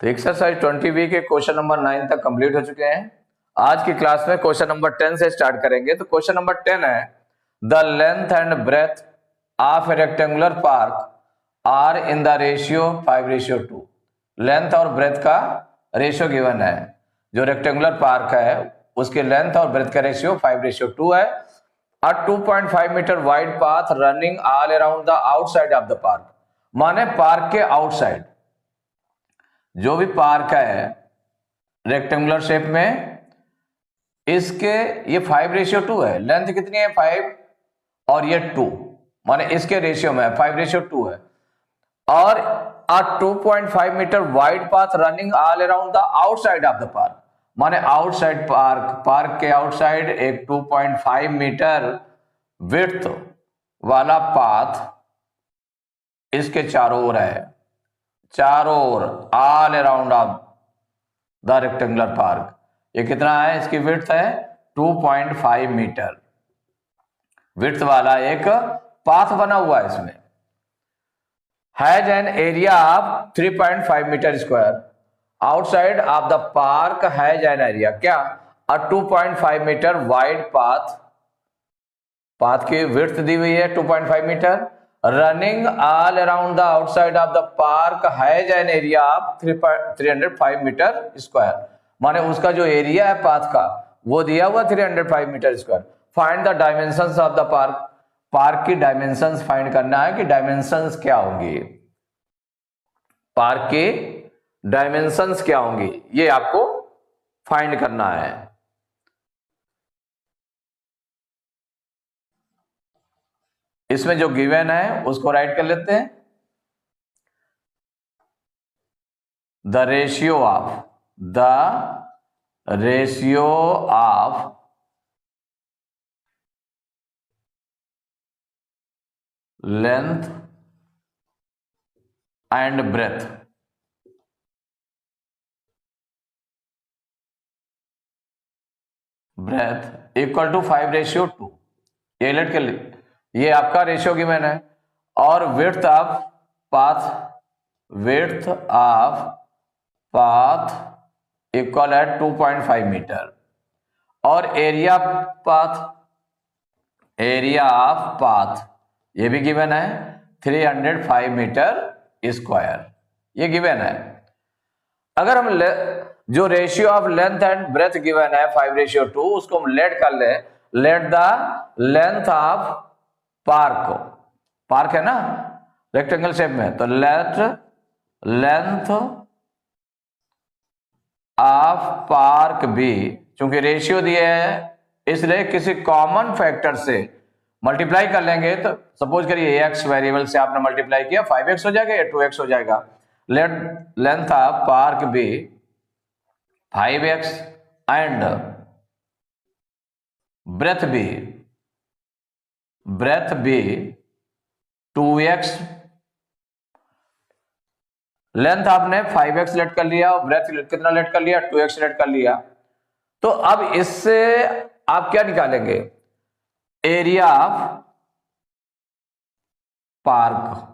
तो एक्सरसाइज 20 के question number 9 तक कंप्लीट हो चुके हैं। आज की क्लास में क्वेश्चन नंबर 10 से स्टार्ट करेंगे। तो क्वेश्चन नंबर 10 है, the length and breadth of a rectangular park are in the ratio 5:2। Length और ब्रेथ का रेशियो गिवन है। जो रेक्टेंगुलर पार्क है उसके लेंथ और ब्रेथ का रेशियो 5:2 है। A 2.5 metre wide path running all around the outside of the park, माने पार्क के आउटसाइड जो भी पार्क है रेक्टेंगुलर शेप में, इसके ये 5:2 है। लेंथ कितनी है 5 और ये 2, माने इसके रेशियो में 5:2 है। और a 2.5 metre wide path running all around the outside of the park, माने आउटसाइड पार्क के आउटसाइड एक 2.5 मीटर विड्थ वाला पाथ इसके चारों ओर है, चारों ओर all around of the rectangular park. ये कितना है, इसकी विड्थ है 2.5 मीटर विड्थ वाला एक पाथ बना हुआ है। इसमें has an area of 3.5 metre square. Outside of the park has an area क्या, अ 2.5 मीटर वाइड पाथ की विड्थ दी हुई है 2.5 metre. Running all around the outside of the park has an area of 305 metre square, माने उसका जो area है path का वो दिया हुआ 305 metre square. Find the dimensions of the park, park की डायमेंशंस फाइंड करना है कि डायमेंशंस क्या होंगी, पार्क की डायमेंशंस क्या होंगी, ये आपको फाइंड करना है। इसमें जो गिवन है उसको राइट कर लेते हैं। The ratio of length and breadth equal to 5:2। ये लेट कर ली, ये आपका रेशियो गिवन है। और विड्थ ऑफ पाथ इक्वल है 2.5 मीटर। और एरिया ऑफ पाथ ये भी गिवन है 305 मीटर स्क्वायर, ये गिवन है। अगर हम जो ratio of length and breadth given है 5:2, उसको हम लेट कर ले, let the length of park है ना रेक्टेंगल शेप में, तो लेट लेंथ ऑफ पार्क भी, चूंकि रेशियो दिए है इसलिए किसी कॉमन फैक्टर से मल्टीप्लाई कर लेंगे। तो सपोज करिए x वेरिएबल से आपने मल्टीप्लाई किया, 5x हो जाएगा या 2x हो जाएगा। लेट लेंथ ऑफ पार्क भी 5x एंड ब्रेथ भी 2x। लेंथ आपने 5x लेट कर लिया और ब्रेथ कितना लेट कर लिया, 2x लेट कर लिया। तो अब इससे आप क्या निकालेंगे, एरिया ऑफ पार्क।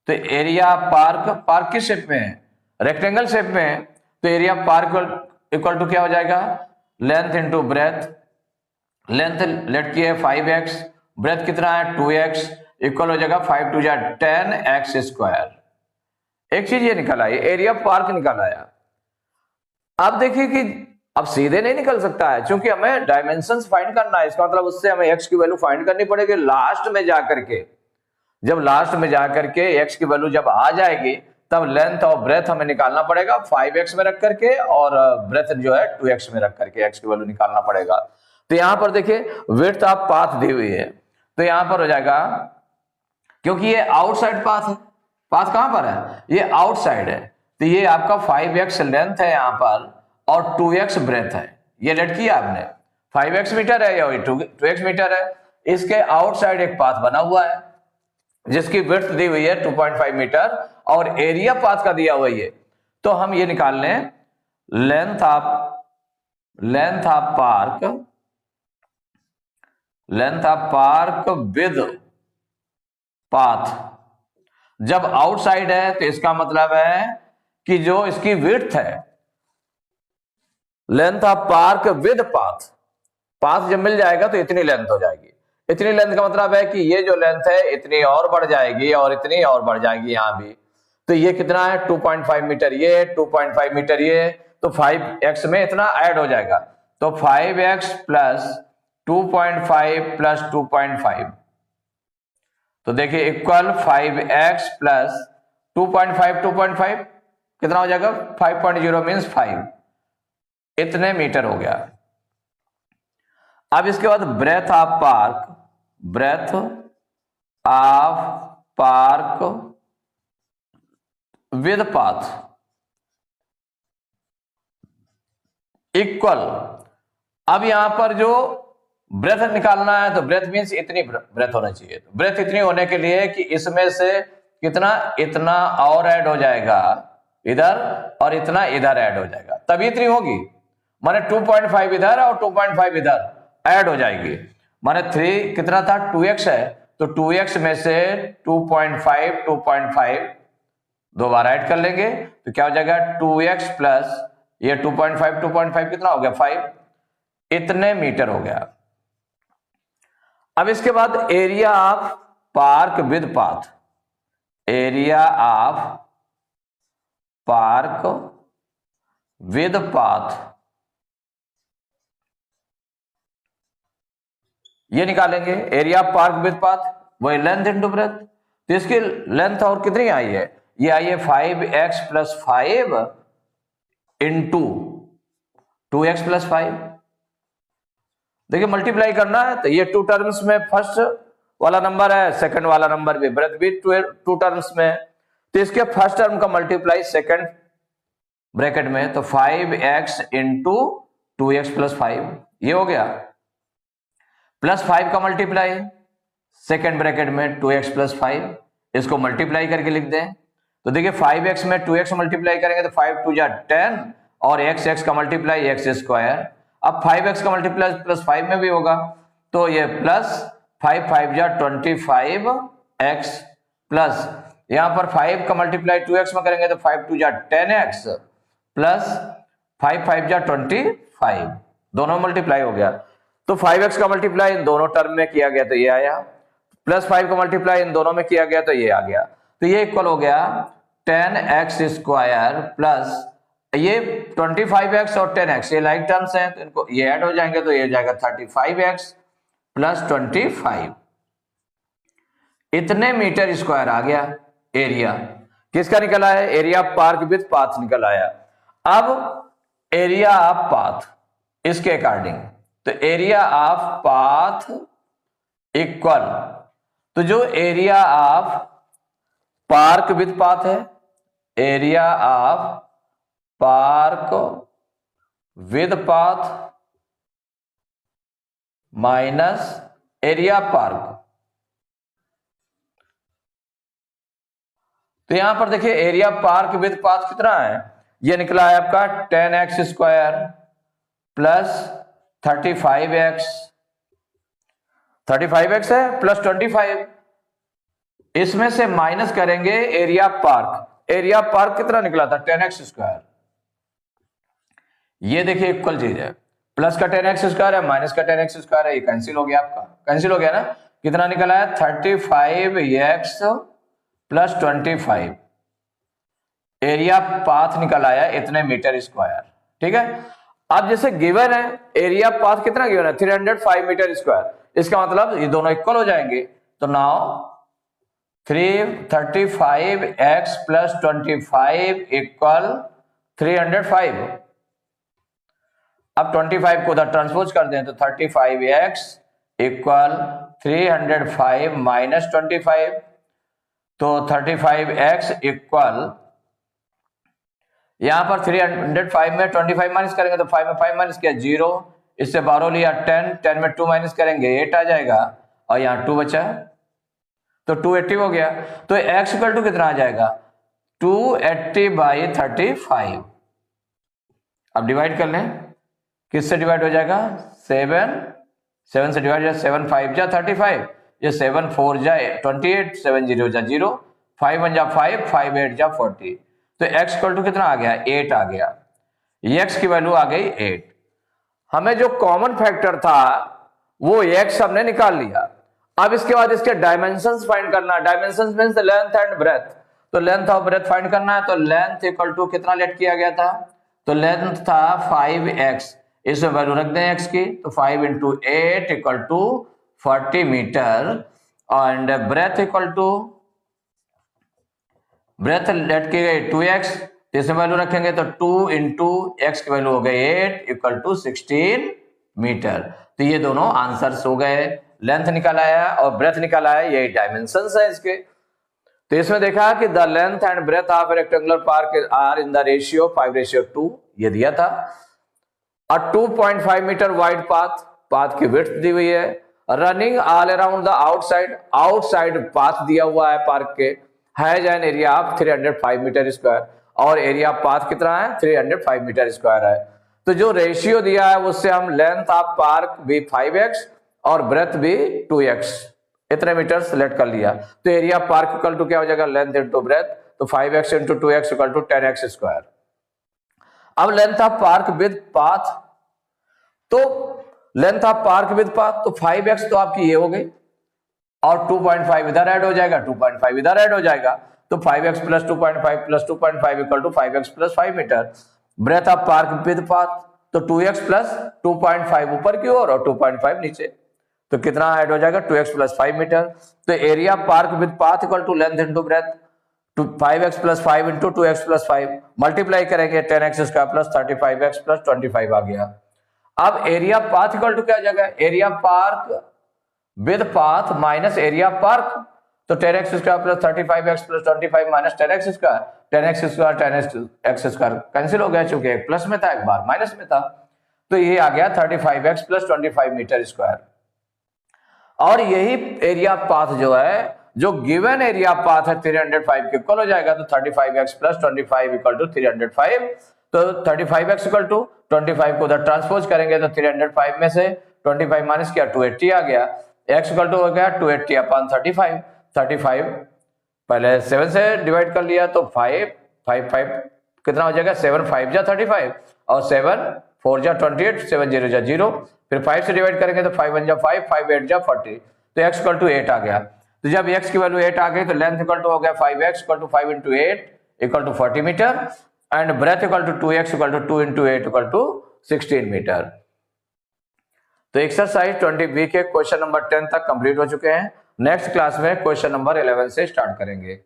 तो एरिया पार्क किस शेप में है, रेक्टेंगल शेप में है, तो एरिया पार्क इक्वल टू क्या हो जाएगा, length into breadth. Length let की है 5x, ब्रेथ कितना है 2x, इक्वल हो जाएगा 5 2 10x स्क्वायर। एक चीज ये निकल आई, एरिया पार्क निकल आया। अब देखिए कि अब सीधे नहीं निकल सकता है, क्योंकि हमें डायमेंशंस फाइंड करना है। इसका मतलब उससे हमें x की वैल्यू फाइंड करनी पड़ेगी लास्ट में जाकर के। जब लास्ट में जाकर के x की वैल्यू जब आ जाएगी तब लेंथ और ब्रेथ हमें निकालना पड़ेगा 5x में रख करके, और ब्रेथ जो है 2x में रख करके x की वैल्यू निकालना पड़ेगा। तो यहां पर देखिए विड्थ ऑफ पाथ दी हुई है, तो यहां पर हो जाएगा, क्योंकि ये आउटसाइड पाथ है, पाथ कहां पर है, ये आउटसाइड है, तो ये आपका 5x लेंथ है यहां पर और 2x ब्रेथ है। ये लेट किया आपने, 5x मीटर है या 2x मीटर है। इसके आउटसाइड एक पाथ बना हुआ है जिसकी विड्थ दी हुई है 2.5 मीटर और एरिया पाथ का दिया हुआ है। तो हम ये निकाल लें, length of park with path. जब आउटसाइड है तो इसका मतलब है कि जो इसकी विड्थ है, length of park with path, path जब मिल जाएगा तो इतनी लेंथ हो जाएगी। इतनी लेंथ का मतलब है कि ये जो लेंथ है इतनी और बढ़ जाएगी और इतनी और बढ़ जाएगी यहां भी। तो ये कितना है 2.5 मीटर, ये 2.5 मीटर, ये तो 5x में इतना ऐड हो जाएगा। तो 5x प्लस 2.5 प्लस 2.5, तो देखिए इक्वल 5x प्लस 2.5 कितना हो जाएगा 5.0 मीन्स 5, इतने मीटर हो गया। अब इसके बाद breadth of park, breadth of park with path equal, अब यहां पर जो ब्रेथ निकालना है तो ब्रेथ मीन्स इतनी ब्रेथ होना चाहिए। तो ब्रेथ इतनी होने के लिए कि इसमें से कितना, इतना और ऐड हो जाएगा इधर और इतना इधर ऐड हो जाएगा, तभी इतनी होगी। माने 2.5 इधर और 2.5 इधर ऐड हो जाएगी। माने 3 कितना था 2x है, तो 2x में से 2.5 दो बार ऐड कर लेंगे तो क्या हो जाएगा 2x प्लस ये 2.5 कितना हो गया 5, इतने मीटर हो गया। अब इसके बाद area of park with path, area of park with path ये निकालेंगे। Area of park with path वही लेंथ इंटू ब्रेथ, तो इसकी लेंथ और कितनी आई है, ये आई है 5x plus 5 into 2x plus 5। देखिए मल्टीप्लाई करना है तो ये 2 टर्म्स में फर्स्ट वाला नंबर है, सेकंड वाला नंबर भी ब्रेथ भी 2 टर्म्स में, तो इसके फर्स्ट टर्म का मल्टीप्लाई सेकंड ब्रैकेट में, तो 5x इंटू 2x प्लस 5 ये हो गया, प्लस 5 का मल्टीप्लाई सेकंड ब्रैकेट में 2x प्लस 5, इसको मल्टीप्लाई करके लिख दें। तो देखिए 5x में 2x मल्टीप्लाई करेंगे तो 5 2 जा 10 और x का मल्टीप्लाई x स्क्वायर। अब 5x का मल्टीप्लाई प्लस 5 में भी होगा तो ये प्लस 5 5 जा 25x प्लस यहां पर 5 का मल्टीप्लाई 2x में करेंगे तो 5 2 जा 10x प्लस 5 5 जा 25, दोनों मल्टीप्लाई हो गया। तो 5x का मल्टीप्लाई इन दोनों टर्म में किया गया तो ये आया, प्लस 5 का मल्टीप्लाई इन दोनों में किया गया तो ये आ गया। तो ये इक्वल हो गया 10x स्क्वायर प्लस ये 25x और 10x ये लाइक टर्म्स हैं तो इनको ये ऐड हो जाएंगे तो ये जाएगा 35x प्लस 25, इतने मीटर स्क्वायर आ गया। एरिया किसका निकला है, एरिया पार्क विद पाथ निकल आया। अब एरिया ऑफ पाथ इसके अकॉर्डिंग, तो एरिया ऑफ पाथ इक्वल, तो जो area of park with path है, area of park with path minus area park, तो यहां पर देखिए एरिया पार्क विद पाथ कितना है, ये निकला है आपका 10x स्क्वायर प्लस 35x है प्लस 25, इसमें से माइनस करेंगे एरिया पार्क, एरिया पार्क कितना निकला था 10x स्क्वायर, ये देखिए इक्वल चीज है, प्लस का 10x स्क्वायर है माइनस का 10x स्क्वायर है, ये कैंसिल हो गया, आपका कैंसिल हो गया ना। कितना निकला है 35x प्लस 25, एरिया पाथ निकल आया इतने मीटर स्क्वायर। ठीक है, अब जैसे गिवन है एरिया पाथ कितना गिवन है 305 मीटर स्क्वायर, इसका मतलब ये दोनों इक्वल हो जाएंगे। तो नाउ 35x प्लस 25 इक्वल 305। अब 25 को उधर ट्रांसपोज कर दें तो 35x इक्वल 305 माइनस 25, तो 35x इक्वल यहां पर 305 में 25 माइनस करेंगे तो 5 में 5 माइनस किया 0, इससे 12 लिया 10 में 2 माइनस करेंगे 8 आ जाएगा और यहां 2 बचा तो 280 हो गया। तो x इक्वल टू कितना आ जाएगा 280 बाई 35। अब डिवाइड कर लें, किससे डिवाइड हो जाएगा 7 से डिवाइड, 7 5 जा 35, ये 7 4 जा 28, 7 0 जा 0, 5 1 जा 5, 5 8 जा 40, तो x इक्वल टू कितना आ गया, 8 आ गया, x की वैल्यू आ गई 8। हमें जो कॉमन फैक्टर था वो x हमने निकाल लिया। अब इसके बाद इसके डायमेंशंस फाइंड करना, dimensions means length and breadth, तो लेंथ और ब्रेथ फाइंड करना है। तो लेंथ इक्वल टू कितना लेट किया गया था, तो लेंथ था 5x, इसमें वैल्यू रख दें x की, तो 5 into 8 equal to 40 metre, and breadth equal to, breadth let की गई 2x, इसमें वैल्यू रखेंगे तो 2 इंटू एक्स की वैल्यू हो गई 8 इक्वल टू 16 मीटर। तो ये दोनों आंसर्स हो गए, लेंथ निकाला है और ब्रेथ निकाला है, यही डायमेंशंस है इसके। तो इसमें देखा कि the length and breadth of rectangular park are in the ratio 5:2, ये दिया था। और 2.5 मीटर वाइड पाथ, पाथ की विड्थ दी हुई है। Running all around the outside, outside path दिया हुआ है पार्क के, has an area of 305 metre square, और एरिया पाथ कितना है, 305 मीटर स्क्वायर है। तो जो रेशियो दिया है उससे हम लेंथ ऑफ पार्क भी 5x और ब्रेथ भी 2x, इतने मीटर सिलेक्ट कर लिया। तो एरिया पार्क इक्वल टू क्या हो जाएगा, लेंथ इंटू ब्रेथ, तो 5x into 2x equal to 10x square. अब length of park with path, तो length of park with path, तो 5x तो आपकी ये हो गई और 2.5 इधर ऐड हो जाएगा, 2.5 इधर ऐड हो जाएगा, तो 5x plus 2.5 plus 2.5 equal to 5x plus 5 metre. Breadth of park with path, तो 2x प्लस 2.5 ऊपर की ओर और 2.5 नीचे, तो कितना ऐड हो जाएगा, 2x प्लस 5 मीटर। तो area park with path equal to length into breadth, 5x plus 5 into 2x plus 5, multiply करेंगे 10x square plus 35x plus 25 आ गया। अब एरिया पाथ इक्वल टू क्या आ जाएगा, area park with path minus area park, तो 10x square plus 35x plus 25 minus 10x square, 10x square 10x square cancel हो गया, चूंकि एक प्लस में था एक बार माइनस में था, तो ये आ गया 35x प्लस 25 मीटर स्क्वायर। और यही एरिया पाथ जो है, जो गिवन एरिया पाथ है 305 के इक्वल हो जाएगा, तो 35x प्लस 25 इक्वल टू 305, तो 35x इक्वल टू 25 को उधर ट्रांसपोज करेंगे तो 305 में से 25 माइनस किया 280 आ गया, x इक्वल टू हो गया 280 अपॉन 35, 35 पहले 7 से डिवाइड कर लिया तो 5 कितना हो जाएगा, 7 5 जा 35 और 7 4 जा 28, 7 0 जा 0, फिर 5 से डिवाइड करेंगे तो 5 1 जा 5, 5 8 जा 40, तो x इक्वल टू 8 आ गया। तो जब x की वैल्यू 8 आ गई तो लेंथ इक्वल टू हो गया 5x equal to 5 into 8 equal to 40 metre, and breadth equal to 2x equal to 2 into 8 equal to 16 metre. तो एक्सरसाइज 20B के क्वेश्चन नंबर 10 तक कंप्लीट हो चुके हैं। नेक्स्ट क्लास में क्वेश्चन नंबर 11 से स्टार्ट करेंगे।